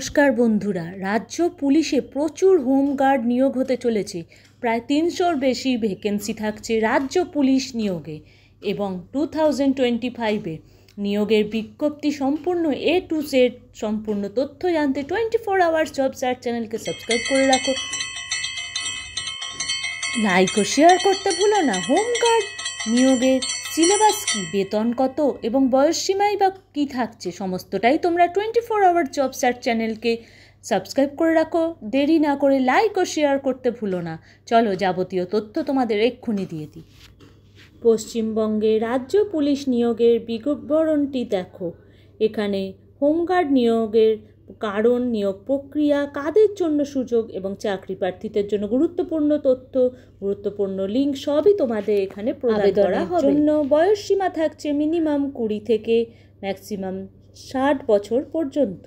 নমস্কার বন্ধুরা, রাজ্য পুলিশে প্রচুর হোমগার্ড নিয়োগ হতে চলেছে। প্রায় 300-র বেশি ভ্যাকেন্সি থাকছে রাজ্য পুলিশ নিয়োগে এবং 2025-এ নিয়োগের বিজ্ঞপ্তি সম্পূর্ণ A to Z সম্পূর্ণ তথ্য জানতে 24 আওয়ার্স জব সার্চ চ্যানেলকে সাবস্ক্রাইব করে রাখো, লাইক ও শেয়ার করতে ভুলো না। হোমগার্ড নিয়োগের সিলেবাস কী, বেতন কত এবং বয়সসীমাই বা কী থাকছে, সমস্তটাই তোমরা 24 আওয়ার জব সার্চ চ্যানেলকে সাবস্ক্রাইব করে রাখো। দেরি না করে লাইক ও শেয়ার করতে ভুলো না। চলো যাবতীয় তথ্য তোমাদের এক্ষুনি দিয়ে দিই। পশ্চিমবঙ্গে রাজ্য পুলিশ নিয়োগের বিবরণটি দেখো। এখানে হোমগার্ড নিয়োগের কারণ, নিয়োগ প্রক্রিয়া, কাদের জন্য সুযোগ এবং চাকরি প্রার্থীদের জন্য গুরুত্বপূর্ণ তথ্য, গুরুত্বপূর্ণ লিঙ্ক সবই তোমাদের এখানে প্রদান করা হবে। জন্য বয়সসীমা থাকছে মিনিমাম 20 থেকে ম্যাক্সিমাম 60 বছর পর্যন্ত।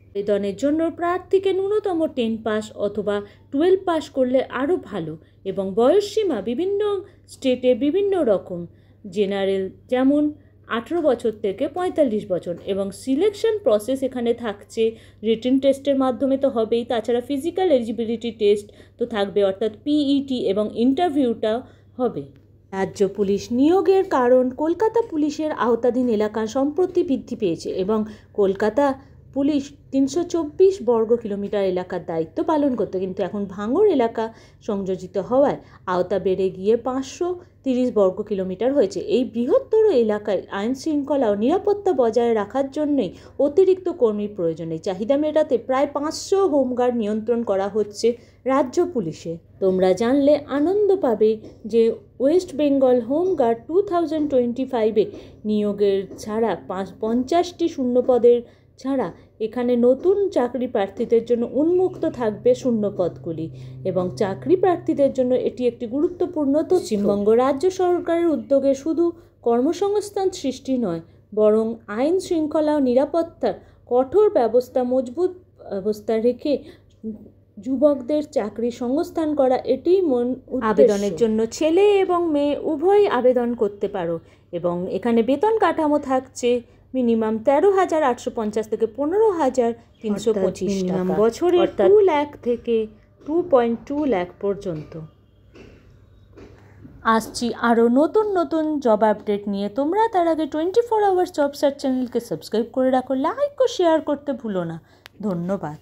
আবেদনের জন্য প্রার্থীকে ন্যূনতম 10 পাস অথবা 12 পাস করলে আরও ভালো এবং বয়সসীমা বিভিন্ন স্টেটে বিভিন্ন রকম। জেনারেল যেমন 18 বছর থেকে 45 বছর এবং সিলেকশন প্রসেস এখানে থাকছে রিটেন টেস্টের মাধ্যমে তো হবেই, তাছাড়া ফিজিক্যাল এলিজিবিলিটি টেস্ট তো থাকবে, অর্থাৎ পিইটি এবং ইন্টারভিউটা হবে। রাজ্য পুলিশ নিয়োগের কারণ, কলকাতা পুলিশের আওতাধীন এলাকা সম্প্রতি বৃদ্ধি পেয়েছে এবং কলকাতা পুলিশ 324 বর্গ কিলোমিটার এলাকার দায়িত্ব পালন করতে, কিন্তু এখন ভাঙড় এলাকা সংযোজিত হওয়ায় আওতা বেড়ে গিয়ে 530 বর্গ কিলোমিটার হয়েছে। এই বৃহত্তর এলাকায় আইন শৃঙ্খলা ও নিরাপত্তা বজায় রাখার জন্যই অতিরিক্ত কর্মীর প্রয়োজন। এই চাহিদা মেটাতে প্রায় 500 হোমগার্ড নিয়ন্ত্রণ করা হচ্ছে রাজ্য পুলিশে। তোমরা জানলে আনন্দ পাবে যে ওয়েস্ট বেঙ্গল হোমগার্ড 2025-এ নিয়োগের ছাড়া 50টি শূন্যপদের ছাড়া এখানে নতুন চাকরি প্রার্থীদের জন্য উন্মুক্ত থাকবে শূন্যপদগুলি এবং চাকরি প্রার্থীদের জন্য এটি একটি গুরুত্বপূর্ণ তথ্য। পশ্চিমবঙ্গ রাজ্য সরকারের উদ্যোগে শুধু কর্মসংস্থান সৃষ্টি নয়, বরং আইন শৃঙ্খলা ও নিরাপত্তার কঠোর মজবুত ব্যবস্থা রেখে যুবকদের চাকরি সংস্থান করা, এটিই মূল উদ্দেশ্য। আবেদনের জন্য ছেলে এবং মেয়ে উভয়ই আবেদন করতে পারো এবং এখানে বেতন কাঠামো থাকছে মিনিমাম 13,850 থেকে 15,325 টাকা বছরে, 2 লাখ থেকে 2.2 লাখ পর্যন্ত। আসছি আরও নতুন নতুন জব আপডেট নিয়ে। তোমরা তার আগে 24 আওয়ার্স জব সার্চ চ্যানেলকে সাবস্ক্রাইব করে রাখো, লাইক ও শেয়ার করতে ভুলো না। ধন্যবাদ।